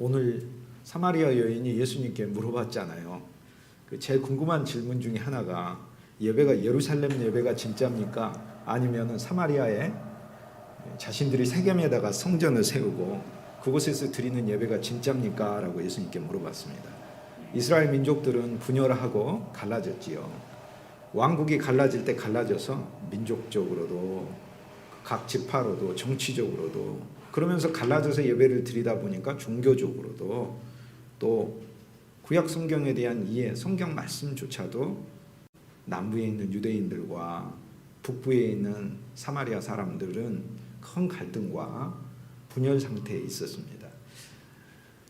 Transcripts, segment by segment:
오늘 사마리아 여인이 예수님께 물어봤잖아요. 제일 궁금한 질문 중에 하나가 예배가 예루살렘 예배가 진짜입니까? 아니면 사마리아에 자신들이 세겜에다가 성전을 세우고 그곳에서 드리는 예배가 진짜입니까? 라고 예수님께 물어봤습니다. 이스라엘 민족들은 분열하고 갈라졌지요. 왕국이 갈라질 때 갈라져서 민족적으로도 각 지파로도 정치적으로도 그러면서 갈라져서 예배를 드리다 보니까 종교적으로도 또 구약 성경에 대한 이해, 성경 말씀조차도 남부에 있는 유대인들과 북부에 있는 사마리아 사람들은 큰 갈등과 분열 상태에 있었습니다.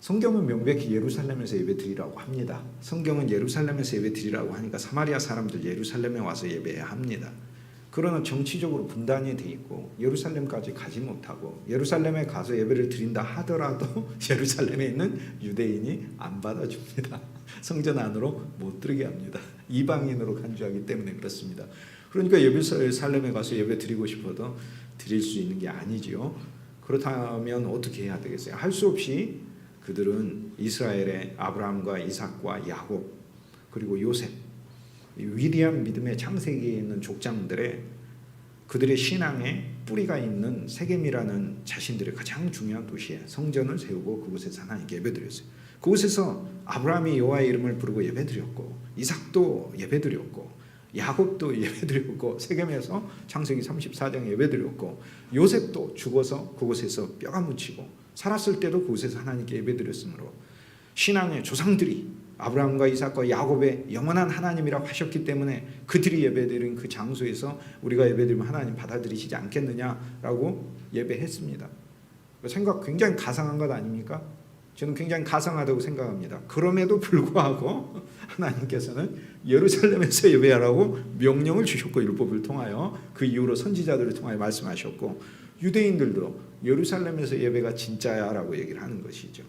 성경은 명백히 예루살렘에서 예배 드리라고 합니다. 성경은 예루살렘에서 예배 드리라고 하니까 사마리아 사람들 예루살렘에 와서 예배해야 합니다. 그러나 정치적으로 분단이 돼 있고 예루살렘까지 가지 못하고 예루살렘에 가서 예배를 드린다 하더라도 예루살렘에 있는 유대인이 안 받아줍니다. 성전 안으로 못 들게 합니다. 이방인으로 간주하기 때문에 그렇습니다. 그러니까 예루살렘에 가서 예배 드리고 싶어도 드릴 수 있는 게 아니지요. 그렇다면 어떻게 해야 되겠어요? 할 수 없이 그들은 이스라엘의 아브라함과 이삭과 야곱 그리고 요셉 위대한 믿음의 창세기에 있는 족장들의 그들의 신앙의 뿌리가 있는 세겜이라는 자신들의 가장 중요한 도시에 성전을 세우고 그곳에서 하나님께 예배드렸어요. 그곳에서 아브라함이 여호와의 이름을 부르고 예배드렸고 이삭도 예배드렸고 야곱도 예배드렸고 세겜에서 창세기 34장 예배드렸고 요셉도 죽어서 그곳에서 뼈가 묻히고 살았을 때도 그곳에서 하나님께 예배드렸으므로 신앙의 조상들이 아브라함과 이삭과 야곱의 영원한 하나님이라고 하셨기 때문에 그들이 예배드린 그 장소에서 우리가 예배드리면 하나님 받아들이시지 않겠느냐라고 예배했습니다. 생각 굉장히 가상한 것 아닙니까? 저는 굉장히 가상하다고 생각합니다. 그럼에도 불구하고 하나님께서는 예루살렘에서 예배하라고 명령을 주셨고 율법을 통하여 그 이후로 선지자들을 통하여 말씀하셨고 유대인들도 예루살렘에서 예배가 진짜야 라고 얘기를 하는 것이죠.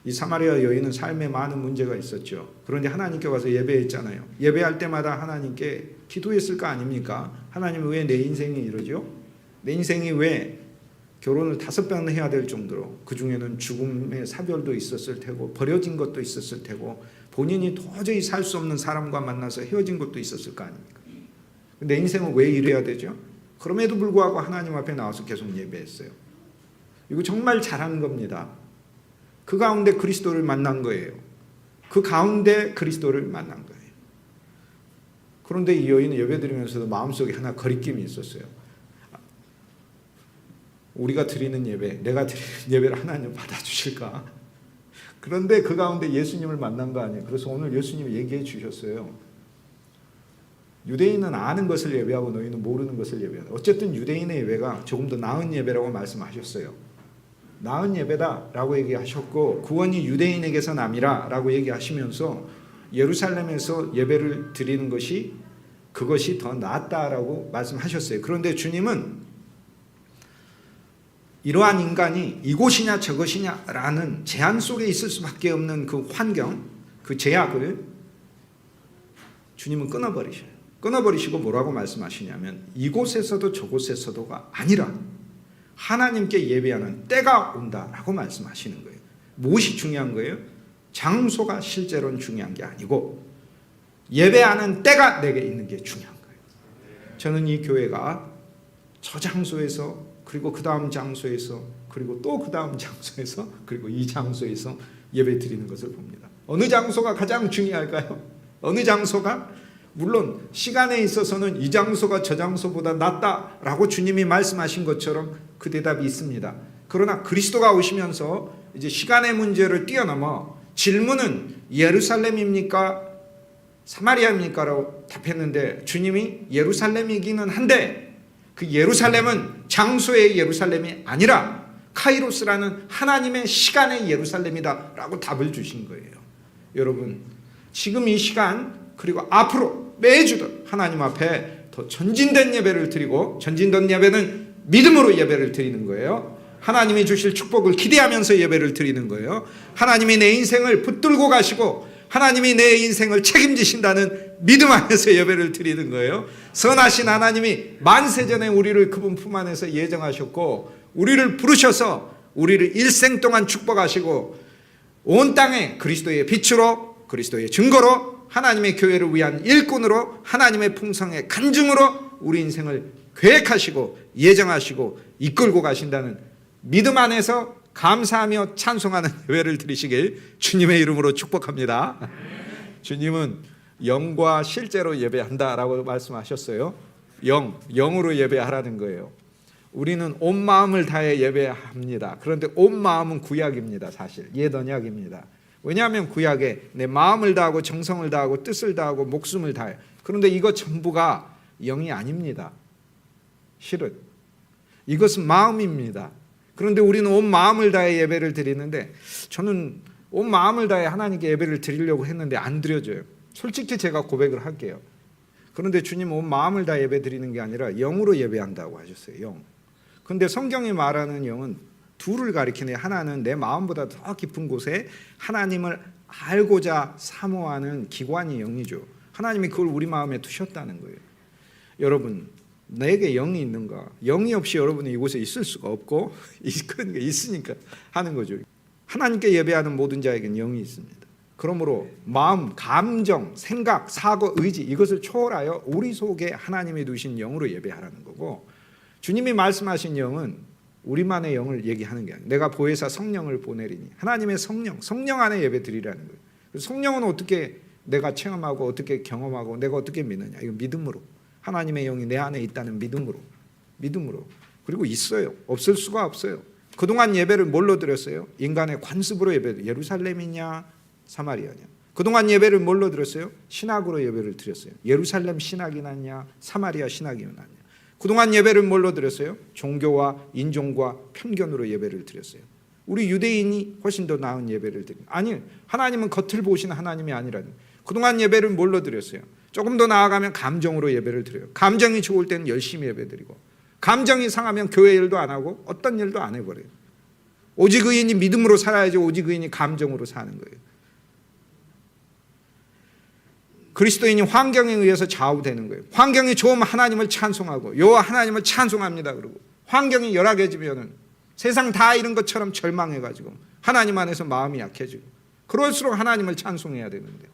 이 사마리아 여인은 삶에 많은 문제가 있었죠. 그런데 하나님께 와서 예배했잖아요. 예배할 때마다 하나님께 기도했을 거 아닙니까? 하나님 왜 내 인생이 이러죠? 내 인생이 왜 결혼을 5번 해야 될 정도로 그 중에는 죽음의 사별도 있었을 테고 버려진 것도 있었을 테고 본인이 도저히 살 수 없는 사람과 만나서 헤어진 것도 있었을 거 아닙니까? 내 인생은 왜 이래야 되죠? 그럼에도 불구하고 하나님 앞에 나와서 계속 예배했어요. 이거 정말 잘한 겁니다. 그 가운데 그리스도를 만난 거예요. 그 가운데 그리스도를 만난 거예요. 그런데 이 여인은 예배드리면서도 마음속에 하나 거리낌이 있었어요. 우리가 드리는 예배, 내가 드리는 예배를 하나님 받아주실까? 그런데 그 가운데 예수님을 만난 거 아니에요. 그래서 오늘 예수님이 얘기해 주셨어요. 유대인은 아는 것을 예배하고 너희는 모르는 것을 예배한다. 어쨌든 유대인의 예배가 조금 더 나은 예배라고 말씀하셨어요. 나은 예배다라고 얘기하셨고 구원이 유대인에게서 남이라라고 얘기하시면서 예루살렘에서 예배를 드리는 것이 그것이 더 낫다라고 말씀하셨어요. 그런데 주님은 이러한 인간이 이곳이냐 저것이냐라는 제한 속에 있을 수밖에 없는 그 환경, 그 제약을 주님은 끊어버리셔요. 끊어버리시고 뭐라고 말씀하시냐면 이곳에서도 저곳에서도가 아니라 하나님께 예배하는 때가 온다라고 말씀하시는 거예요. 무엇이 중요한 거예요? 장소가 실제로는 중요한 게 아니고 예배하는 때가 내게 있는 게 중요한 거예요. 저는 이 교회가 저 장소에서 그리고 그 다음 장소에서 그리고 또 그 다음 장소에서 그리고 이 장소에서 예배 드리는 것을 봅니다. 어느 장소가 가장 중요할까요? 어느 장소가? 물론 시간에 있어서는 이 장소가 저 장소보다 낫다라고 주님이 말씀하신 것처럼 그 대답이 있습니다. 그러나 그리스도가 오시면서 이제 시간의 문제를 뛰어넘어 질문은 예루살렘입니까? 사마리아입니까? 라고 답했는데 주님이 예루살렘이기는 한데 그 예루살렘은 장소의 예루살렘이 아니라 카이로스라는 하나님의 시간의 예루살렘이다 라고 답을 주신 거예요. 여러분 지금 이 시간 그리고 앞으로 매주도 하나님 앞에 더 전진된 예배를 드리고 전진된 예배는 믿음으로 예배를 드리는 거예요. 하나님이 주실 축복을 기대하면서 예배를 드리는 거예요. 하나님이 내 인생을 붙들고 가시고 하나님이 내 인생을 책임지신다는 믿음 안에서 예배를 드리는 거예요. 선하신 하나님이 만세전에 우리를 그분 품 안에서 예정하셨고 우리를 부르셔서 우리를 일생 동안 축복하시고 온 땅에 그리스도의 빛으로, 그리스도의 증거로, 하나님의 교회를 위한 일꾼으로, 하나님의 풍성의 간증으로 우리 인생을 계획하시고 예정하시고 이끌고 가신다는 믿음 안에서 감사하며 찬송하는 예배를 드리시길 주님의 이름으로 축복합니다. 주님은 영과 실제로 예배한다라고 말씀하셨어요. 영으로 예배하라는 거예요. 우리는 온 마음을 다해 예배합니다. 그런데 온 마음은 구약입니다. 사실 옛 언약입니다. 왜냐하면 구약에 내 마음을 다하고 정성을 다하고 뜻을 다하고 목숨을 다해. 그런데 이것 전부가 영이 아닙니다. 실은 이것은 마음입니다. 그런데 우리는 온 마음을 다해 예배를 드리는데, 저는 온 마음을 다해 하나님께 예배를 드리려고 했는데 안 드려져요. 솔직히 제가 고백을 할게요. 그런데 주님 온 마음을 다해 예배 드리는 게 아니라 영으로 예배한다고 하셨어요. 영. 그런데 성경이 말하는 영은 둘을 가리키네. 하나는 내 마음보다 더 깊은 곳에 하나님을 알고자 사모하는 기관이 영이죠. 하나님이 그걸 우리 마음에 두셨다는 거예요. 여러분, 내게 영이 있는가? 영이 없이 여러분이 이곳에 있을 수가 없고, 그런 게 있으니까 하는 거죠. 하나님께 예배하는 모든 자에게는 영이 있습니다. 그러므로 마음, 감정, 생각, 사고, 의지, 이것을 초월하여 우리 속에 하나님이 두신 영으로 예배하라는 거고, 주님이 말씀하신 영은 우리만의 영을 얘기하는 게 아니에요. 내가 보혜사 성령을 보내리니, 하나님의 성령 안에 예배 드리라는 거예요. 성령은 어떻게 내가 체험하고 어떻게 경험하고 내가 어떻게 믿느냐? 이거 믿음으로. 하나님의 영이 내 안에 있다는 믿음으로. 그리고 있어요. 없을 수가 없어요. 그동안 예배를 뭘로 드렸어요? 인간의 관습으로 예배. 예루살렘이냐 사마리아냐. 그동안 예배를 뭘로 드렸어요? 신학으로 예배를 드렸어요. 예루살렘 신학이 낫냐 사마리아 신학이 낫냐. 그동안 예배를 뭘로 드렸어요? 종교와 인종과 편견으로 예배를 드렸어요. 우리 유대인이 훨씬 더 나은 예배를 드린. 아니, 하나님은 겉을 보시는 하나님이 아니라는. 그동안 예배를 뭘로 드렸어요? 조금 더 나아가면 감정으로 예배를 드려요. 감정이 좋을 때는 열심히 예배 드리고, 감정이 상하면 교회 일도 안 하고 어떤 일도 안 해버려요. 오직 의인이 믿음으로 살아야지 오직 의인이 감정으로 사는 거예요. 그리스도인이 환경에 의해서 좌우되는 거예요. 환경이 좋으면 하나님을 찬송하고, 여호와 하나님을 찬송합니다 그러고, 환경이 열악해지면 세상 다 이런 것처럼 절망해가지고 하나님 안에서 마음이 약해지고, 그럴수록 하나님을 찬송해야 되는데,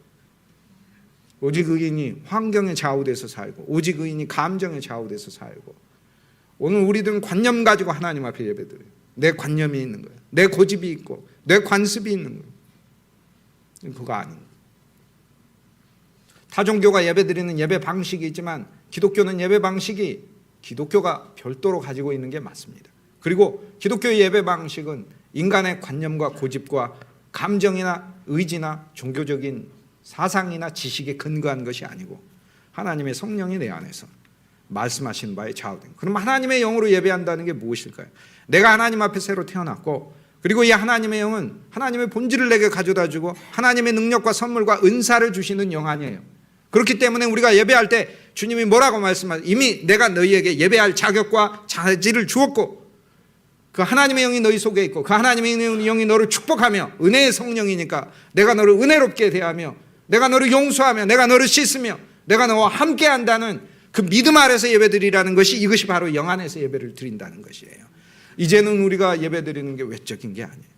오직 의인이 환경에 좌우돼서 살고, 오직 의인이 감정에 좌우돼서 살고. 오늘 우리들은 관념 가지고 하나님 앞에 예배드려요. 내 관념이 있는 거예요. 내 고집이 있고 내 관습이 있는 거예요. 그거 아닌 거예요. 타종교가 예배드리는 예배 방식이 있지만 기독교는 예배 방식이 기독교가 별도로 가지고 있는 게 맞습니다. 그리고 기독교의 예배 방식은 인간의 관념과 고집과 감정이나 의지나 종교적인 사상이나 지식에 근거한 것이 아니고 하나님의 성령이 내 안에서 말씀하신 바에 좌우된. 그럼 하나님의 영으로 예배한다는 게 무엇일까요? 내가 하나님 앞에 새로 태어났고, 그리고 이 하나님의 영은 하나님의 본질을 내게 가져다 주고 하나님의 능력과 선물과 은사를 주시는 영 아니에요. 그렇기 때문에 우리가 예배할 때 주님이 뭐라고 말씀하세요? 이미 내가 너희에게 예배할 자격과 자질을 주었고, 그 하나님의 영이 너희 속에 있고 그 하나님의 영이 너를 축복하며, 은혜의 성령이니까 내가 너를 은혜롭게 대하며 내가 너를 용서하며 내가 너를 씻으며 내가 너와 함께 한다는 그 믿음 아래서 예배드리라는 것이, 이것이 바로 영 안에서 예배를 드린다는 것이에요. 이제는 우리가 예배드리는 게 외적인 게 아니에요.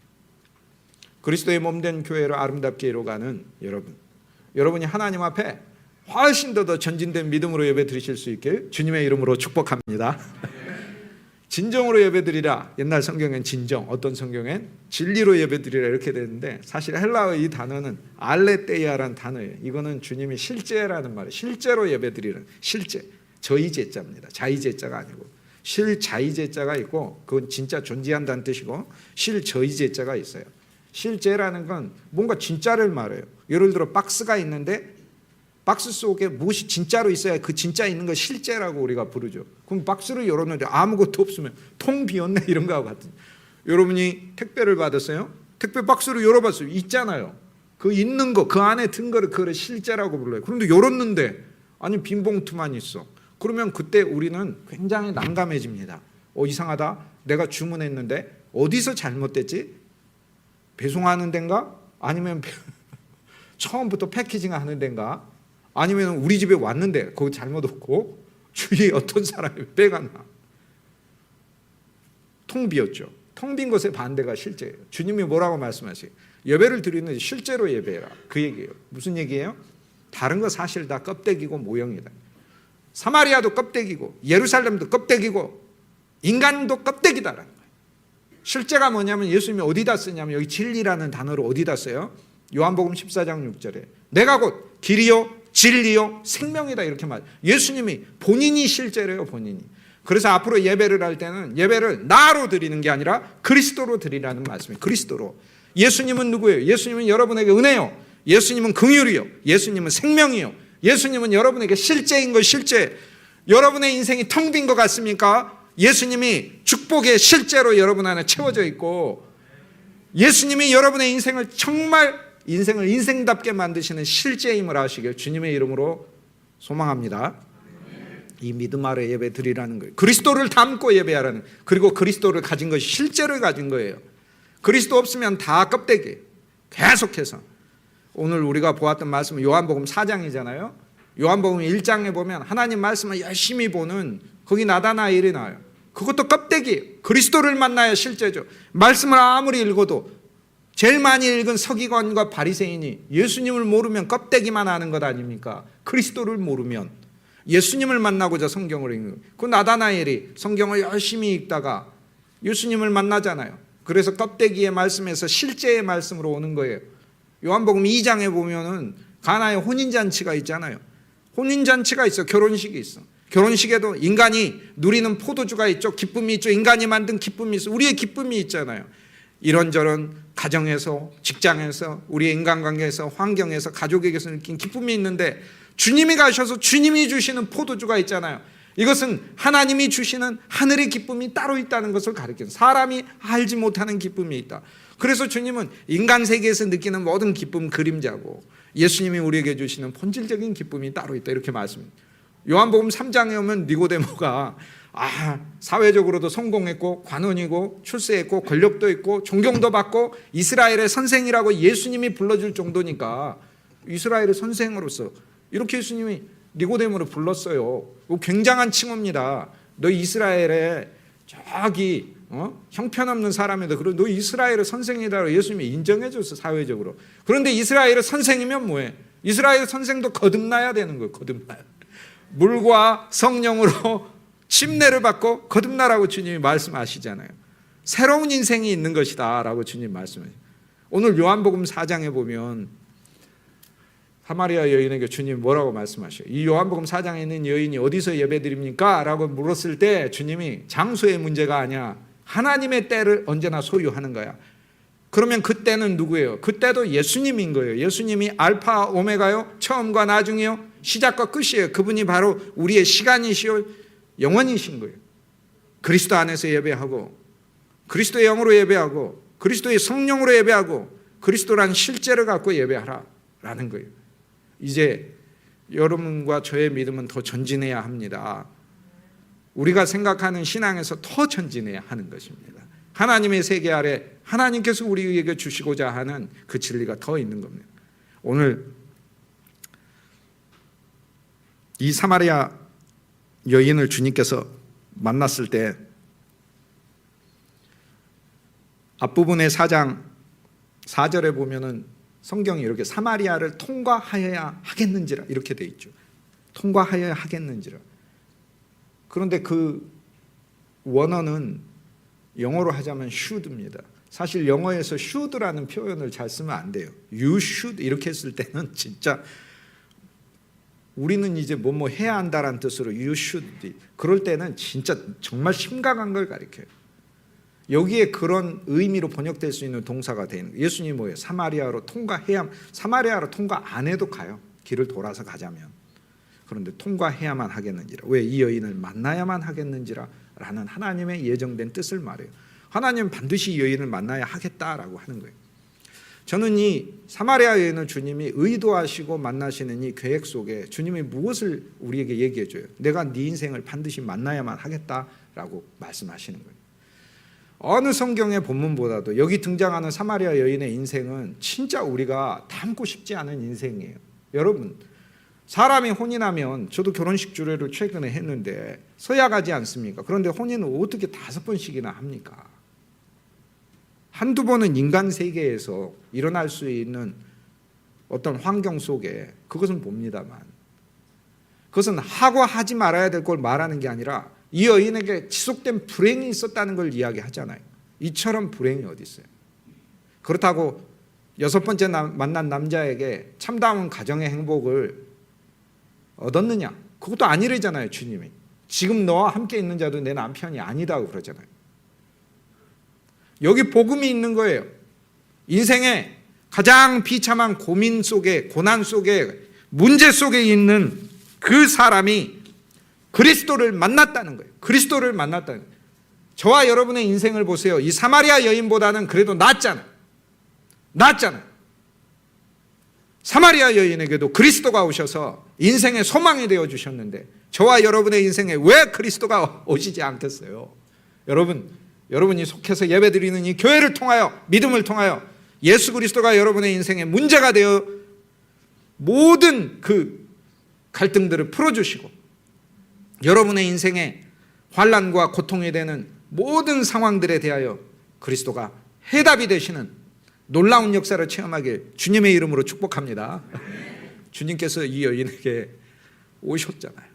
그리스도의 몸된 교회를 아름답게 이루어가는 여러분이 하나님 앞에 훨씬 더 전진된 믿음으로 예배드리실 수 있길 주님의 이름으로 축복합니다. 진정으로 예배드리라. 옛날 성경엔 진정, 어떤 성경엔 진리로 예배드리라 이렇게 되는데, 사실 헬라어의 이 단어는 알레테이아라는 단어예요. 이거는 주님이 실제라는 말이에요. 실제로 예배드리는, 실제, 저의제자입니다. 자의제자가 아니고 실자의제자가 있고, 그건 진짜 존재한다는 뜻이고, 실저의제자가 있어요. 실제라는 건 뭔가 진짜를 말해요. 예를 들어 박스가 있는데 박스 속에 무엇이 진짜로 있어야 그 진짜 있는 걸 실제라고 우리가 부르죠. 그럼 박스를 열었는데 아무것도 없으면 통 비었네 이런 거하고 같은. 여러분이 택배를 받았어요? 택배 박스를 열어봤어요. 있잖아요. 그 있는 거, 그 안에 든 거를 그걸 실제라고 불러요. 그런데 열었는데 아니 빈 봉투만 있어. 그러면 그때 우리는 굉장히 난감해집니다. 이상하다. 내가 주문했는데 어디서 잘못됐지? 배송하는 데인가? 아니면 처음부터 패키징 하는 데인가? 아니면 우리 집에 왔는데 거기 잘못 없고 주위에 어떤 사람이 빼갔나? 통 비었죠. 텅 빈 것의 반대가 실제예요. 주님이 뭐라고 말씀하세요? 예배를 드리는 실제로 예배해라. 그 얘기예요. 무슨 얘기예요? 다른 거 사실 다 껍데기고 모형이다. 사마리아도 껍데기고 예루살렘도 껍데기고 인간도 껍데기다라는 거예요. 실제가 뭐냐면 예수님이 어디다 쓰냐면 여기 진리라는 단어를 어디다 써요? 요한복음 14장 6절에 내가 곧 길이요 진리요 생명이다 이렇게 말해요. 예수님이 본인이 실제래요. 본인이. 그래서 앞으로 예배를 할 때는 예배를 나로 드리는 게 아니라 그리스도로 드리라는 말씀이에요. 그리스도로. 예수님은 누구예요? 예수님은 여러분에게 은혜요. 예수님은 긍휼이요. 예수님은 생명이요. 예수님은 여러분에게 실제인 거 실제. 여러분의 인생이 텅 빈 것 같습니까? 예수님이 축복의 실제로 여러분 안에 채워져 있고 예수님이 여러분의 인생을 정말 인생을 인생답게 만드시는 실제임을 아시길 주님의 이름으로 소망합니다. 이 믿음 아래 예배 드리라는 거예요. 그리스도를 담고 예배하라는 거예요. 그리고 그리스도를 가진 것이 실제를 가진 거예요. 그리스도 없으면 다 껍데기. 계속해서 오늘 우리가 보았던 말씀은 요한복음 4장이잖아요. 요한복음 1장에 보면 하나님 말씀을 열심히 보는 거기 나다나엘이 나와요. 그것도 껍데기. 그리스도를 만나야 실제죠. 말씀을 아무리 읽어도 제일 많이 읽은 서기관과 바리새인이 예수님을 모르면 껍데기만 아는 것 아닙니까? 그리스도를 모르면 예수님을 만나고자 성경을 읽는 거예요. 그 나다나엘이 성경을 열심히 읽다가 예수님을 만나잖아요. 그래서 껍데기의 말씀에서 실제의 말씀으로 오는 거예요. 요한복음 2장에 보면은 가나의 혼인잔치가 있잖아요. 혼인잔치가 있어. 결혼식이 있어. 결혼식에도 인간이 누리는 포도주가 있죠. 기쁨이 있죠. 인간이 만든 기쁨이 있어. 우리의 기쁨이 있잖아요. 이런저런 가정에서, 직장에서, 우리의 인간관계에서, 환경에서, 가족에게서 느낀 기쁨이 있는데 주님이 가셔서 주님이 주시는 포도주가 있잖아요. 이것은 하나님이 주시는 하늘의 기쁨이 따로 있다는 것을 가리키는, 사람이 알지 못하는 기쁨이 있다. 그래서 주님은 인간 세계에서 느끼는 모든 기쁨 그림자고 예수님이 우리에게 주시는 본질적인 기쁨이 따로 있다 이렇게 말씀합니다. 요한복음 3장에 오면 니고데모가 사회적으로도 성공했고 관원이고 출세했고 권력도 있고 존경도 받고 이스라엘의 선생이라고 예수님이 불러줄 정도니까 이스라엘의 선생으로서 이렇게 예수님이 니고데모를 불렀어요. 굉장한 칭호입니다. 너 이스라엘의 저기 형편없는 사람이다. 그리고 너 이스라엘의 선생이다. 예수님이 인정해줬어 사회적으로. 그런데 이스라엘의 선생이면 뭐해? 이스라엘 선생도 거듭나야 되는 거예요. 거듭나야. 물과 성령으로 침례를 받고 거듭나라고 주님이 말씀하시잖아요. 새로운 인생이 있는 것이다 라고 주님 말씀하세요. 오늘 요한복음 4장에 보면 사마리아 여인에게 주님이 뭐라고 말씀하셔요? 이 요한복음 4장에 있는 여인이 어디서 예배드립니까? 라고 물었을 때 주님이 장소의 문제가 아니야. 하나님의 때를 언제나 소유하는 거야. 그러면 그때는 누구예요? 그때도 예수님인 거예요. 예수님이 알파 오메가요. 처음과 나중이요. 시작과 끝이에요. 그분이 바로 우리의 시간이시요 영원이신 거예요. 그리스도 안에서 예배하고 그리스도의 영으로 예배하고 그리스도의 성령으로 예배하고 그리스도라는 실제를 갖고 예배하라 라는 거예요. 이제 여러분과 저의 믿음은 더 전진해야 합니다. 우리가 생각하는 신앙에서 더 전진해야 하는 것입니다. 하나님의 세계 아래 하나님께서 우리에게 주시고자 하는 그 진리가 더 있는 겁니다. 오늘 이 사마리아 여인을 주님께서 만났을 때 앞부분의 4장 4절에 보면은 성경이 이렇게 사마리아를 통과하여야 하겠는지라 이렇게 돼 있죠. 통과하여야 하겠는지라. 그런데 그 원어는 영어로 하자면 should입니다. 사실 영어에서 should라는 표현을 잘 쓰면 안 돼요. You should 이렇게 했을 때는 진짜 우리는 이제 뭐뭐 해야 한다라는 뜻으로 you should 그럴 때는 진짜 정말 심각한 걸 가리켜요. 여기에 그런 의미로 번역될 수 있는 동사가 되는 거예요. 예수님이 뭐예요? 사마리아로 통과해야, 사마리아로 통과 안 해도 가요. 길을 돌아서 가자면. 그런데 통과해야만 하겠는지라. 왜 이 여인을 만나야만 하겠는지라 라는 하나님의 예정된 뜻을 말해요. 하나님은 반드시 이 여인을 만나야 하겠다라고 하는 거예요. 저는 이 사마리아 여인을 주님이 의도하시고 만나시는 이 계획 속에 주님이 무엇을 우리에게 얘기해 줘요? 내가 네 인생을 반드시 만나야만 하겠다라고 말씀하시는 거예요. 어느 성경의 본문보다도 여기 등장하는 사마리아 여인의 인생은 진짜 우리가 닮고 싶지 않은 인생이에요. 여러분, 사람이 혼인하면 저도 결혼식 주례를 최근에 했는데 서야가지 않습니까? 그런데 혼인을 어떻게 5번씩이나 합니까? 한두 번은 인간 세계에서 일어날 수 있는 어떤 환경 속에 그것은 봅니다만, 그것은 하고 하지 말아야 될 걸 말하는 게 아니라 이 여인에게 지속된 불행이 있었다는 걸 이야기하잖아요. 이처럼 불행이 어디 있어요? 그렇다고 여섯 번째 만난 남자에게 참다운 가정의 행복을 얻었느냐? 그것도 아니래잖아요. 주님이 지금 너와 함께 있는 자도 내 남편이 아니다고 그러잖아요. 여기 복음이 있는 거예요. 인생의 가장 비참한 고민 속에, 고난 속에, 문제 속에 있는 그 사람이 그리스도를 만났다는 거예요. 그리스도를 만났다는 거예요. 저와 여러분의 인생을 보세요. 이 사마리아 여인보다는 그래도 낫잖아요. 사마리아 여인에게도 그리스도가 오셔서 인생의 소망이 되어 주셨는데 저와 여러분의 인생에 왜 그리스도가 오시지 않겠어요? 여러분이 속해서 예배드리는 이 교회를 통하여, 믿음을 통하여 예수 그리스도가 여러분의 인생에 문제가 되어 모든 그 갈등들을 풀어주시고 여러분의 인생에 환난과 고통이 되는 모든 상황들에 대하여 그리스도가 해답이 되시는 놀라운 역사를 체험하길 주님의 이름으로 축복합니다. 주님께서 이 여인에게 오셨잖아요.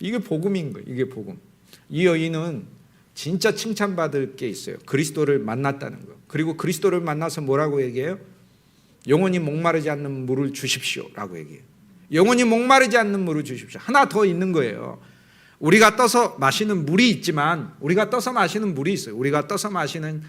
이게 복음인 거예요. 이게 복음. 이 여인은 진짜 칭찬받을 게 있어요. 그리스도를 만났다는 거. 그리고 그리스도를 만나서 뭐라고 얘기해요? 영원히 목마르지 않는 물을 주십시오 라고 얘기해요. 영원히 목마르지 않는 물을 주십시오. 하나 더 있는 거예요. 우리가 떠서 마시는 물이 있지만 우리가 떠서 마시는 물이 있어요. 우리가 떠서 마시는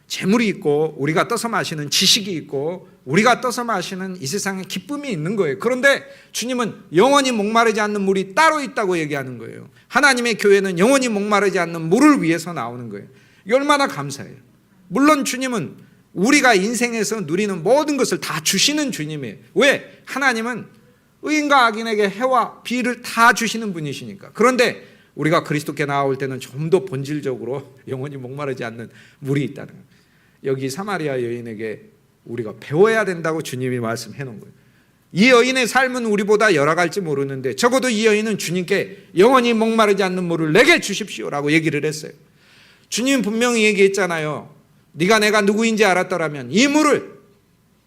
재물이 있고 우리가 떠서 마시는 지식이 있고 우리가 떠서 마시는 이 세상에 기쁨이 있는 거예요. 그런데 주님은 영원히 목마르지 않는 물이 따로 있다고 얘기하는 거예요. 하나님의 교회는 영원히 목마르지 않는 물을 위해서 나오는 거예요. 이게 얼마나 감사해요. 물론 주님은 우리가 인생에서 누리는 모든 것을 다 주시는 주님이에요. 왜? 하나님은 의인과 악인에게 해와 비를 다 주시는 분이시니까. 그런데 우리가 그리스도께 나올 때는 좀 더 본질적으로 영원히 목마르지 않는 물이 있다는 거예요. 여기 사마리아 여인에게 우리가 배워야 된다고 주님이 말씀해 놓은 거예요. 이 여인의 삶은 우리보다 열악할지 모르는데 적어도 이 여인은 주님께 영원히 목마르지 않는 물을 내게 주십시오라고 얘기를 했어요. 주님 분명히 얘기했잖아요. 네가 내가 누구인지 알았더라면 이 물을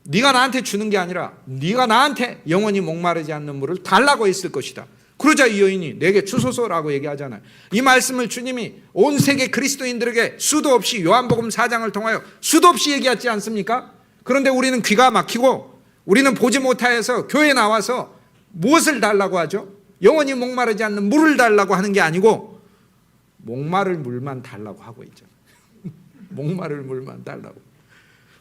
네가 나한테 주는 게 아니라 네가 나한테 영원히 목마르지 않는 물을 달라고 했을 것이다. 그러자 이 여인이 내게 주소서라고 얘기하잖아요. 이 말씀을 주님이 온 세계 그리스도인들에게 수도 없이 요한복음 4장을 통하여 수도 없이 얘기하지 않습니까? 그런데 우리는 귀가 막히고 우리는 보지 못하여서 교회에 나와서 무엇을 달라고 하죠? 영원히 목마르지 않는 물을 달라고 하는 게 아니고 목마를 물만 달라고 하고 있죠. 목마를 물만 달라고.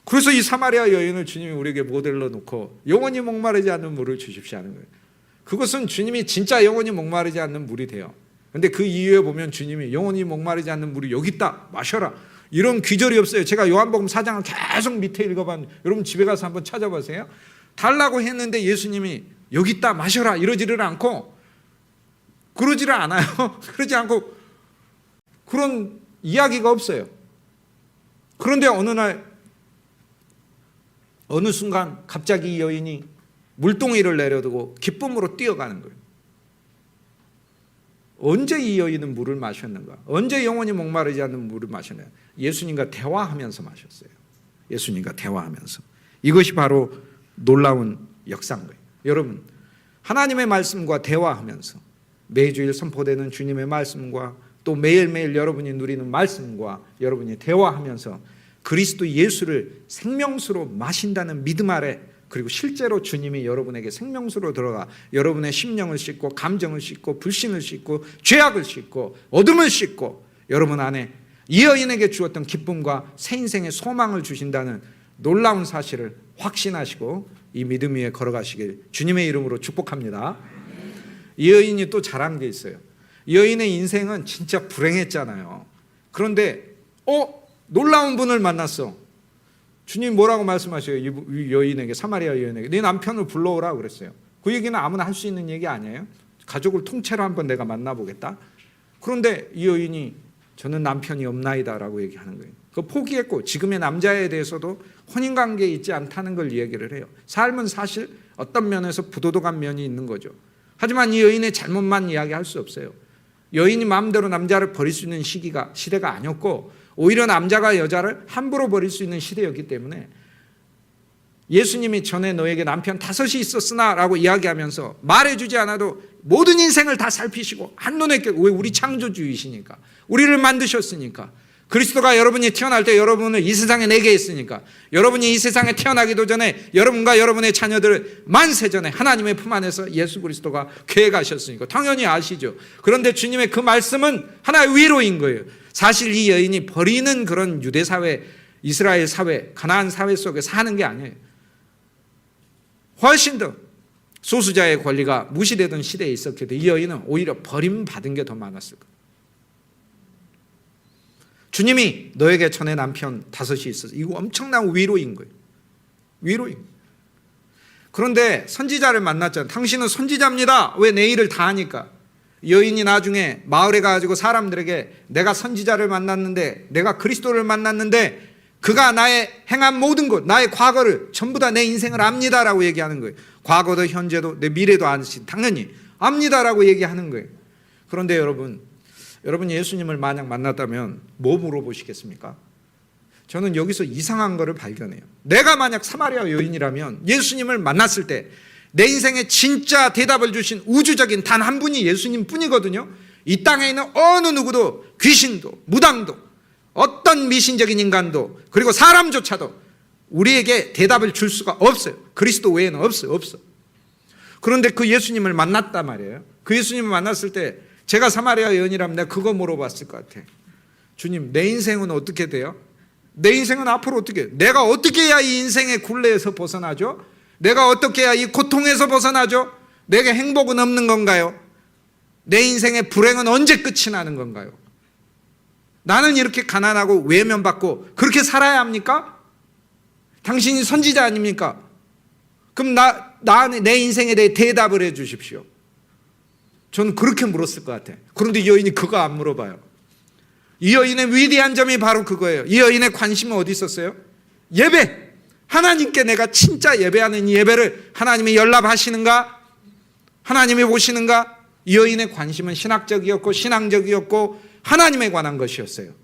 그래서 이 사마리아 여인을 주님이 우리에게 모델로 놓고 영원히 목마르지 않는 물을 주십시오 하는 거예요. 그것은 주님이 진짜 영원히 목마르지 않는 물이 돼요. 그런데 그 이후에 보면 주님이 영원히 목마르지 않는 물이 여기 있다, 마셔라, 이런 귀절이 없어요. 제가 요한복음 4장을 계속 밑에 읽어봤는데 여러분 집에 가서 한번 찾아보세요. 달라고 했는데 예수님이 여기 있다, 마셔라 이러지를 않고, 그러지를 않아요. 그러지 않고 그런 이야기가 없어요. 그런데 어느 순간 갑자기 이 여인이 물동이를 내려두고 기쁨으로 뛰어가는 거예요. 언제 이 여인은 물을 마셨는가? 언제 영원히 목마르지 않는 물을 마셨는가? 예수님과 대화하면서 마셨어요. 예수님과 대화하면서. 이것이 바로 놀라운 역사인 거예요. 여러분, 하나님의 말씀과 대화하면서 매주일 선포되는 주님의 말씀과 또 매일매일 여러분이 누리는 말씀과 여러분이 대화하면서 그리스도 예수를 생명수로 마신다는 믿음 아래, 그리고 실제로 주님이 여러분에게 생명수로 들어가 여러분의 심령을 씻고 감정을 씻고 불신을 씻고 죄악을 씻고 어둠을 씻고 여러분 안에 이 여인에게 주었던 기쁨과 새 인생의 소망을 주신다는 놀라운 사실을 확신하시고 이 믿음 위에 걸어가시길 주님의 이름으로 축복합니다. 이 여인이 또 잘한 게 있어요. 이 여인의 인생은 진짜 불행했잖아요. 그런데 놀라운 분을 만났어. 주님 뭐라고 말씀하셔요? 이 여인에게, 사마리아 여인에게 네 남편을 불러오라 그랬어요. 그 얘기는 아무나 할 수 있는 얘기 아니에요? 가족을 통째로 한번 내가 만나보겠다. 그런데 이 여인이 저는 남편이 없나이다 라고 얘기하는 거예요. 그 포기했고 지금의 남자에 대해서도 혼인관계에 있지 않다는 걸 얘기를 해요. 삶은 사실 어떤 면에서 부도덕한 면이 있는 거죠. 하지만 이 여인의 잘못만 이야기할 수 없어요. 여인이 마음대로 남자를 버릴 수 있는 시대가 아니었고 오히려 남자가 여자를 함부로 버릴 수 있는 시대였기 때문에 예수님이 전에 너에게 남편 5이 있었으나 라고 이야기하면서 말해주지 않아도 모든 인생을 다 살피시고 한눈에 왜 우리 창조주이시니까, 우리를 만드셨으니까, 그리스도가 여러분이 태어날 때 여러분을 이 세상에 내게 했으니까, 여러분이 이 세상에 태어나기도 전에 여러분과 여러분의 자녀들을 만세 전에 하나님의 품 안에서 예수 그리스도가 계획하셨으니까 당연히 아시죠. 그런데 주님의 그 말씀은 하나의 위로인 거예요. 사실 이 여인이 버리는 그런 유대 사회, 이스라엘 사회, 가나안 사회 속에 사는 게 아니에요. 훨씬 더 소수자의 권리가 무시되던 시대에 있었기 때문에 이 여인은 오히려 버림받은 게 더 많았을 거예요. 주님이 너에게 전에 남편 5이 있어서 이거 엄청난 위로인 거예요. 위로인 거예요. 그런데 선지자를 만났잖아요. 당신은 선지자입니다. 왜 내 일을 다 하니까? 여인이 나중에 마을에 가가지고 사람들에게 내가 선지자를 만났는데, 내가 그리스도를 만났는데 그가 나의 행한 모든 것, 나의 과거를 전부 다 내 인생을 압니다라고 얘기하는 거예요. 과거도 현재도 내 미래도 아시 당연히 압니다라고 얘기하는 거예요. 그런데 여러분 예수님을 만약 만났다면 뭐 물어보시겠습니까? 저는 여기서 이상한 거를 발견해요. 내가 만약 사마리아 여인이라면 예수님을 만났을 때 내 인생에 진짜 대답을 주신 우주적인 단 한 분이 예수님 뿐이거든요. 이 땅에 있는 어느 누구도, 귀신도 무당도 어떤 미신적인 인간도 그리고 사람조차도 우리에게 대답을 줄 수가 없어요. 그리스도 외에는 없어요. 그런데 그 예수님을 만났단 말이에요. 그 예수님을 만났을 때 제가 사마리아 여인이라면 내가 그거 물어봤을 것 같아. 주님, 내 인생은 어떻게 돼요? 내 인생은 앞으로 어떻게 해요? 내가 어떻게 해야 이 인생의 굴레에서 벗어나죠? 내가 어떻게 해야 이 고통에서 벗어나죠? 내게 행복은 없는 건가요? 내 인생의 불행은 언제 끝이 나는 건가요? 나는 이렇게 가난하고 외면받고 그렇게 살아야 합니까? 당신이 선지자 아닙니까? 그럼 내 인생에 대해 대답을 해 주십시오. 저는 그렇게 물었을 것 같아요. 그런데 이 여인이 그거 안 물어봐요. 이 여인의 위대한 점이 바로 그거예요. 이 여인의 관심은 어디 있었어요? 예배. 하나님께 내가 진짜 예배하는 이 예배를 하나님이 연락하시는가? 하나님이 보시는가? 이 여인의 관심은 신학적이었고 신앙적이었고 하나님에 관한 것이었어요.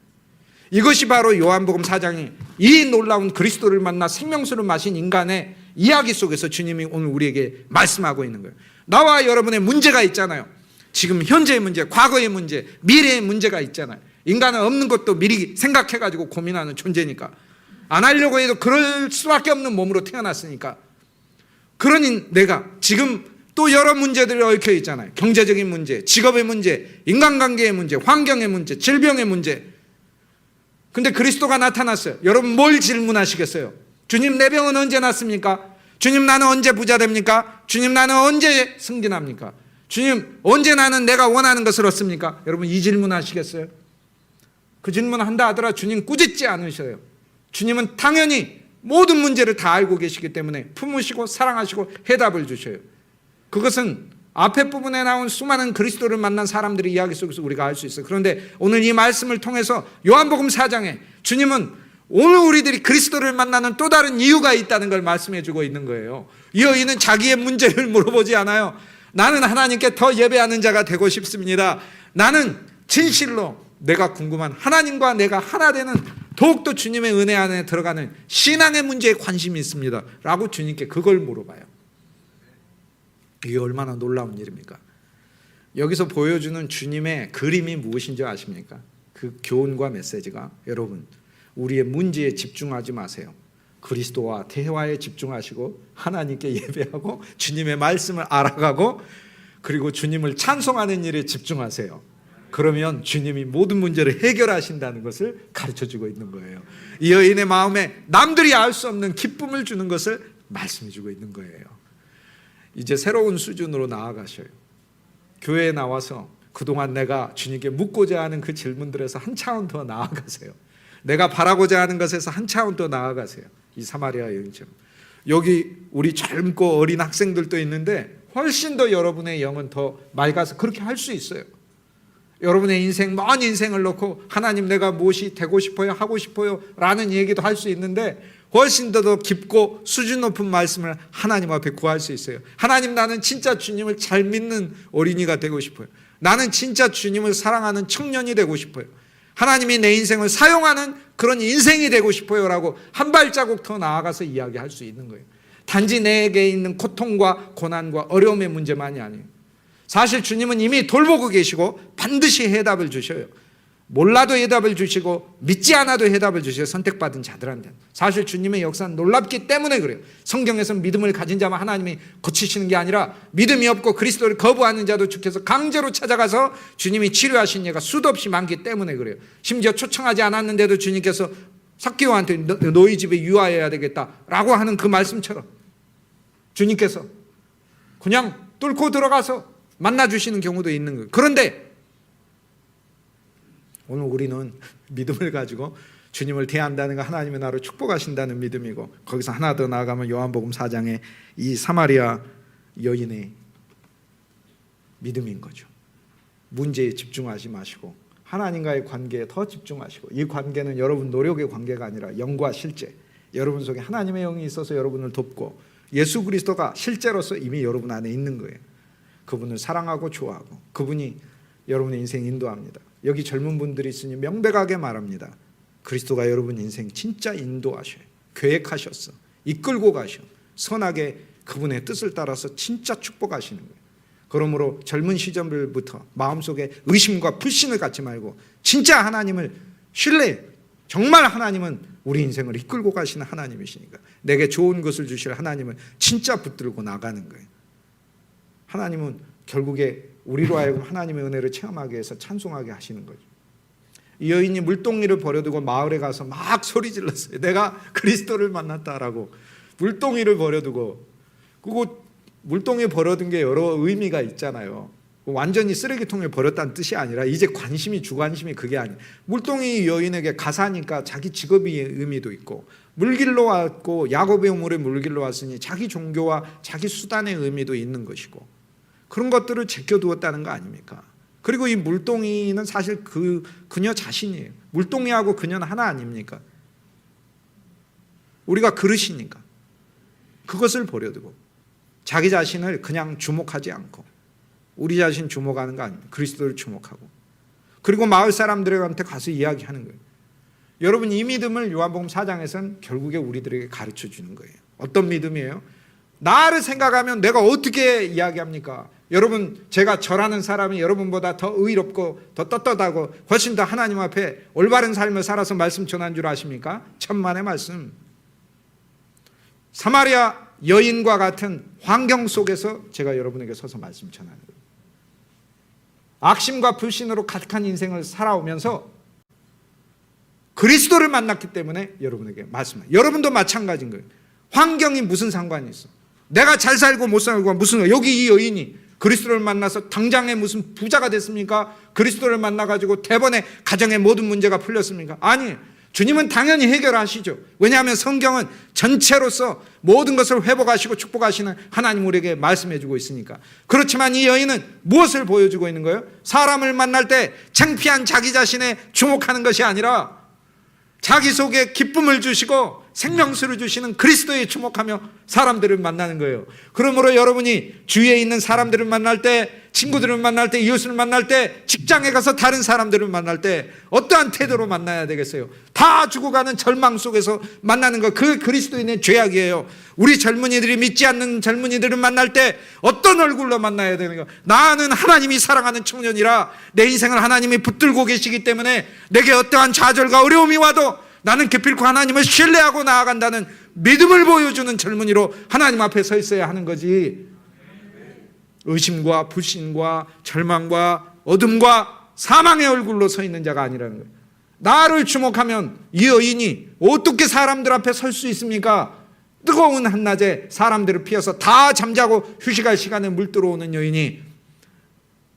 이것이 바로 요한복음 4장이 이 놀라운 그리스도를 만나 생명수를 마신 인간의 이야기 속에서 주님이 오늘 우리에게 말씀하고 있는 거예요. 나와 여러분의 문제가 있잖아요. 지금 현재의 문제, 과거의 문제, 미래의 문제가 있잖아요. 인간은 없는 것도 미리 생각해가지고 고민하는 존재니까, 안 하려고 해도 그럴 수밖에 없는 몸으로 태어났으니까. 그러니 내가 지금 또 여러 문제들이 얽혀 있잖아요. 경제적인 문제, 직업의 문제, 인간관계의 문제, 환경의 문제, 질병의 문제. 근데 그리스도가 나타났어요. 여러분 뭘 질문하시겠어요? 주님, 내 병은 언제 낫습니까? 주님, 나는 언제 부자 됩니까? 주님, 나는 언제 승진합니까? 주님, 언제 나는 내가 원하는 것을 얻습니까? 여러분 이 질문 하시겠어요? 그 질문 한다 하더라 주님 꾸짖지 않으셔요. 주님은 당연히 모든 문제를 다 알고 계시기 때문에 품으시고 사랑하시고 해답을 주셔요. 그것은 앞에 부분에 나온 수많은 그리스도를 만난 사람들의 이야기 속에서 우리가 알 수 있어요. 그런데 오늘 이 말씀을 통해서 요한복음 4장에 주님은 오늘 우리들이 그리스도를 만나는 또 다른 이유가 있다는 걸 말씀해 주고 있는 거예요. 이 여인은 자기의 문제를 물어보지 않아요. 나는 하나님께 더 예배하는 자가 되고 싶습니다. 나는 진실로 내가 궁금한 하나님과 내가 하나 되는 더욱더 주님의 은혜 안에 들어가는 신앙의 문제에 관심이 있습니다 라고 주님께 그걸 물어봐요. 이게 얼마나 놀라운 일입니까? 여기서 보여주는 주님의 그림이 무엇인지 아십니까? 그 교훈과 메시지가, 여러분 우리의 문제에 집중하지 마세요. 그리스도와 대화에 집중하시고 하나님께 예배하고 주님의 말씀을 알아가고 그리고 주님을 찬송하는 일에 집중하세요. 그러면 주님이 모든 문제를 해결하신다는 것을 가르쳐주고 있는 거예요. 이 여인의 마음에 남들이 알 수 없는 기쁨을 주는 것을 말씀해주고 있는 거예요. 이제 새로운 수준으로 나아가셔요. 교회에 나와서 그동안 내가 주님께 묻고자 하는 그 질문들에서 한 차원 더 나아가세요. 내가 바라고자 하는 것에서 한 차원 더 나아가세요. 이 사마리아 여인처럼. 여기 우리 젊고 어린 학생들도 있는데 훨씬 더 여러분의 영은 더 맑아서 그렇게 할 수 있어요. 여러분의 인생, 먼 인생을 놓고 하나님 내가 무엇이 되고 싶어요, 하고 싶어요 라는 얘기도 할 수 있는데 훨씬 더 깊고 수준 높은 말씀을 하나님 앞에 구할 수 있어요. 하나님, 나는 진짜 주님을 잘 믿는 어린이가 되고 싶어요. 나는 진짜 주님을 사랑하는 청년이 되고 싶어요. 하나님이 내 인생을 사용하는 그런 인생이 되고 싶어요라고 한 발자국 더 나아가서 이야기할 수 있는 거예요. 단지 내게 있는 고통과 고난과 어려움의 문제만이 아니에요. 사실 주님은 이미 돌보고 계시고 반드시 해답을 주셔요. 몰라도 해답을 주시고 믿지 않아도 해답을 주셔요. 선택받은 자들한테. 사실 주님의 역사는 놀랍기 때문에 그래요. 성경에서는 믿음을 가진 자만 하나님이 고치시는 게 아니라 믿음이 없고 그리스도를 거부하는 자도 주께서 강제로 찾아가서 주님이 치료하신 예가 수도 없이 많기 때문에 그래요. 심지어 초청하지 않았는데도 주님께서 삭개오한테 너희 집에 유하여야 되겠다라고 하는 그 말씀처럼 주님께서 그냥 뚫고 들어가서 만나주시는 경우도 있는 거예요. 그런데 오늘 우리는 믿음을 가지고 주님을 대한다는 거 하나님의 나라로 축복하신다는 믿음이고, 거기서 하나 더 나아가면 요한복음 4장에 이 사마리아 여인의 믿음인 거죠. 문제에 집중하지 마시고 하나님과의 관계에 더 집중하시고, 이 관계는 여러분 노력의 관계가 아니라 영과 실제, 여러분 속에 하나님의 영이 있어서 여러분을 돕고 예수 그리스도가 실제로서 이미 여러분 안에 있는 거예요. 그분을 사랑하고 좋아하고 그분이 여러분의 인생 인도합니다. 여기 젊은 분들이 있으니 명백하게 말합니다. 그리스도가 여러분 인생 진짜 인도하셔요. 계획하셨어. 이끌고 가셔. 선하게 그분의 뜻을 따라서 진짜 축복하시는 거예요. 그러므로 젊은 시절부터 마음속에 의심과 불신을 갖지 말고 진짜 하나님을 신뢰해. 정말 하나님은 우리 인생을 이끌고 가시는 하나님이시니까 내게 좋은 것을 주실 하나님을 진짜 붙들고 나가는 거예요. 하나님은 결국에 우리로 하여금 하나님의 은혜를 체험하게 해서 찬송하게 하시는 거죠. 이 여인이 물동이를 버려두고 마을에 가서 막 소리 질렀어요. 내가 그리스도를 만났다라고. 물동이를 버려두고. 그리고 물동이 버려둔 게 여러 의미가 있잖아요. 완전히 쓰레기통에 버렸다는 뜻이 아니라 이제 관심이 주관심이 그게 아니에요. 물동이 여인에게 가사니까 자기 직업의 의미도 있고, 물길로 왔고 야곱의 우물에 물길로 왔으니 자기 종교와 자기 수단의 의미도 있는 것이고, 그런 것들을 제껴두었다는 거 아닙니까? 그리고 이 물동이는 사실 그녀 자신이에요. 물동이하고 그녀는 하나 아닙니까? 우리가 그릇이니까 그것을 버려두고 자기 자신을 그냥 주목하지 않고 우리 자신 주목하는 거 아닙니까? 그리스도를 주목하고, 그리고 마을 사람들한테 가서 이야기하는 거예요. 여러분, 이 믿음을 요한복음 4장에서는 결국에 우리들에게 가르쳐 주는 거예요. 어떤 믿음이에요? 나를 생각하면 내가 어떻게 이야기합니까? 여러분, 제가 저라는 사람이 여러분보다 더 의롭고 더 떳떳하고 훨씬 더 하나님 앞에 올바른 삶을 살아서 말씀 전한 줄 아십니까? 천만의 말씀. 사마리아 여인과 같은 환경 속에서 제가 여러분에게 서서 말씀 전하는 거예요. 악심과 불신으로 가득한 인생을 살아오면서 그리스도를 만났기 때문에 여러분에게 말씀해요. 여러분도 마찬가지인 거예요. 환경이 무슨 상관이 있어? 내가 잘 살고 못 살고 무슨, 여기 이 여인이 그리스도를 만나서 당장에 무슨 부자가 됐습니까? 그리스도를 만나가지고 대번에 가정의 모든 문제가 풀렸습니까? 아니, 주님은 당연히 해결하시죠. 왜냐하면 성경은 전체로서 모든 것을 회복하시고 축복하시는 하나님 우리에게 말씀해주고 있으니까. 그렇지만 이 여인은 무엇을 보여주고 있는 거예요? 사람을 만날 때 창피한 자기 자신에 주목하는 것이 아니라 자기 속에 기쁨을 주시고 생명수를 주시는 그리스도에 주목하며 사람들을 만나는 거예요. 그러므로 여러분이 주위에 있는 사람들을 만날 때, 친구들을 만날 때, 이웃을 만날 때, 직장에 가서 다른 사람들을 만날 때 어떠한 태도로 만나야 되겠어요? 다 죽어가는 절망 속에서 만나는 거, 그 그리스도인의 죄악이에요. 우리 젊은이들이 믿지 않는 젊은이들을 만날 때 어떤 얼굴로 만나야 되는 거? 나는 하나님이 사랑하는 청년이라 내 인생을 하나님이 붙들고 계시기 때문에 내게 어떠한 좌절과 어려움이 와도 나는 기필코 하나님을 신뢰하고 나아간다는 믿음을 보여주는 젊은이로 하나님 앞에 서 있어야 하는 거지. 의심과 불신과 절망과 어둠과 사망의 얼굴로 서 있는 자가 아니라는 거예요. 나를 주목하면 이 여인이 어떻게 사람들 앞에 설 수 있습니까? 뜨거운 한낮에 사람들을 피해서 다 잠자고 휴식할 시간에 물들어오는 여인이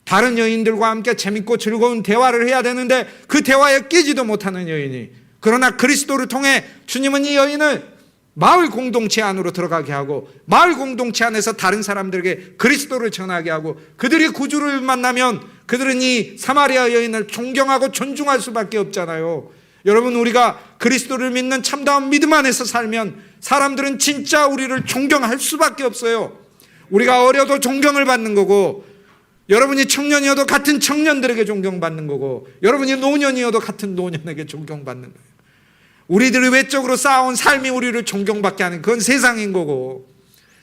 다른 여인들과 함께 재밌고 즐거운 대화를 해야 되는데 그 대화에 끼지도 못하는 여인이, 그러나 그리스도를 통해 주님은 이 여인을 마을 공동체 안으로 들어가게 하고 마을 공동체 안에서 다른 사람들에게 그리스도를 전하게 하고, 그들이 구주를 만나면 그들은 이 사마리아 여인을 존경하고 존중할 수밖에 없잖아요. 여러분, 우리가 그리스도를 믿는 참다운 믿음 안에서 살면 사람들은 진짜 우리를 존경할 수밖에 없어요. 우리가 어려도 존경을 받는 거고, 여러분이 청년이어도 같은 청년들에게 존경받는 거고, 여러분이 노년이어도 같은 노년에게 존경받는 거예요. 우리들이 외적으로 쌓아온 삶이 우리를 존경받게 하는, 그건 세상인 거고,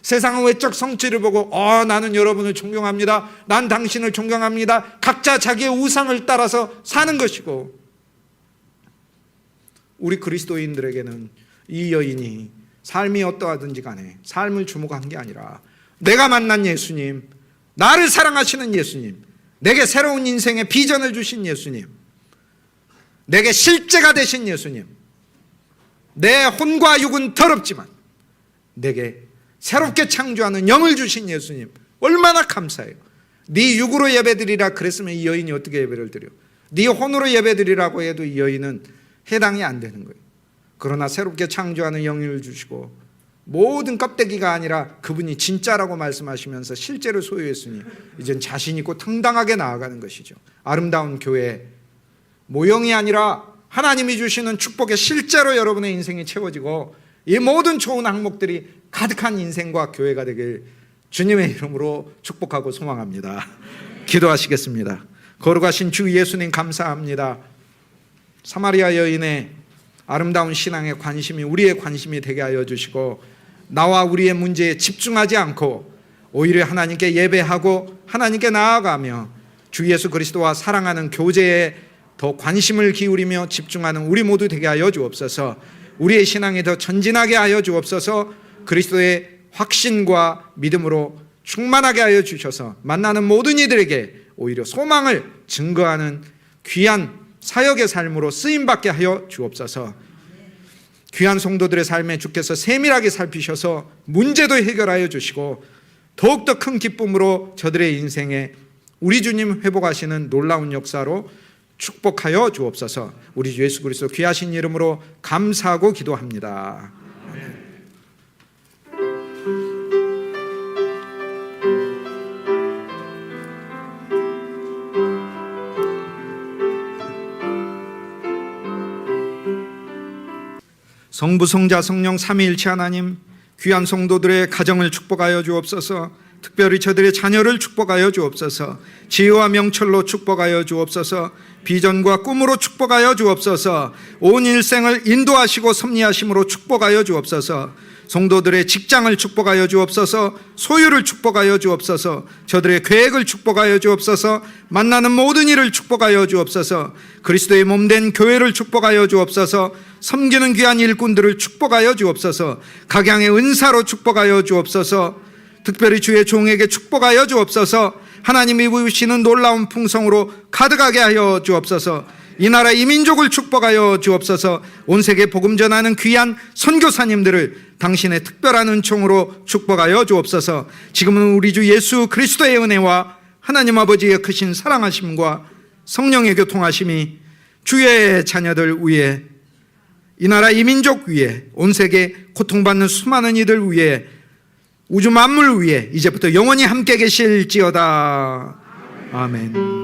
세상은 외적 성취를 보고 나는 여러분을 존경합니다, 난 당신을 존경합니다, 각자 자기의 우상을 따라서 사는 것이고, 우리 그리스도인들에게는 이 여인이 삶이 어떠하든지 간에 삶을 주목한 게 아니라 내가 만난 예수님, 나를 사랑하시는 예수님, 내게 새로운 인생의 비전을 주신 예수님, 내게 실제가 되신 예수님, 내 혼과 육은 더럽지만 내게 새롭게 창조하는 영을 주신 예수님, 얼마나 감사해요. 네 육으로 예배드리라 그랬으면 이 여인이 어떻게 예배를 드려? 네 혼으로 예배드리라고 해도 이 여인은 해당이 안 되는 거예요. 그러나 새롭게 창조하는 영을 주시고 모든 껍데기가 아니라 그분이 진짜라고 말씀하시면서 실제로 소유했으니 이젠 자신 있고 당당하게 나아가는 것이죠. 아름다운 교회, 모형이 아니라 하나님이 주시는 축복에 실제로 여러분의 인생이 채워지고 이 모든 좋은 항목들이 가득한 인생과 교회가 되길 주님의 이름으로 축복하고 소망합니다. 기도하시겠습니다. 거룩하신 주 예수님 감사합니다. 사마리아 여인의 아름다운 신앙의 관심이 우리의 관심이 되게 하여 주시고, 나와 우리의 문제에 집중하지 않고 오히려 하나님께 예배하고 하나님께 나아가며 주 예수 그리스도와 사랑하는 교제에 더 관심을 기울이며 집중하는 우리 모두 되게 하여 주옵소서. 우리의 신앙이 더 전진하게 하여 주옵소서. 그리스도의 확신과 믿음으로 충만하게 하여 주셔서 만나는 모든 이들에게 오히려 소망을 증거하는 귀한 사역의 삶으로 쓰임받게 하여 주옵소서. 귀한 성도들의 삶에 주께서 세밀하게 살피셔서 문제도 해결하여 주시고 더욱더 큰 기쁨으로 저들의 인생에 우리 주님 회복하시는 놀라운 역사로 축복하여 주옵소서. 우리 주 예수 그리스도 귀하신 이름으로 감사하고 기도합니다. 성부, 성자, 성령 삼위일체 하나님, 귀한 성도들의 가정을 축복하여 주옵소서. 특별히 저들의 자녀를 축복하여 주옵소서. 지혜와 명철로 축복하여 주옵소서. 비전과 꿈으로 축복하여 주옵소서. 온 일생을 인도하시고 섭리하심으로 축복하여 주옵소서. 성도들의 직장을 축복하여 주옵소서. 소유를 축복하여 주옵소서. 저들의 계획을 축복하여 주옵소서. 만나는 모든 일을 축복하여 주옵소서. 그리스도의 몸된 교회를 축복하여 주옵소서. 섬기는 귀한 일꾼들을 축복하여 주옵소서. 각양의 은사로 축복하여 주옵소서. 특별히 주의 종에게 축복하여 주옵소서. 하나님이 부으시는 놀라운 풍성으로 가득하게 하여 주옵소서. 이 나라 이 민족을 축복하여 주옵소서. 온 세계 복음 전하는 귀한 선교사님들을 당신의 특별한 은총으로 축복하여 주옵소서. 지금은 우리 주 예수 그리스도의 은혜와 하나님 아버지의 크신 사랑하심과 성령의 교통하심이 주의 자녀들 위에, 이 나라 이 민족 위에, 온 세계 고통받는 수많은 이들 위에, 우주 만물 위에 이제부터 영원히 함께 계실지어다. 아멘.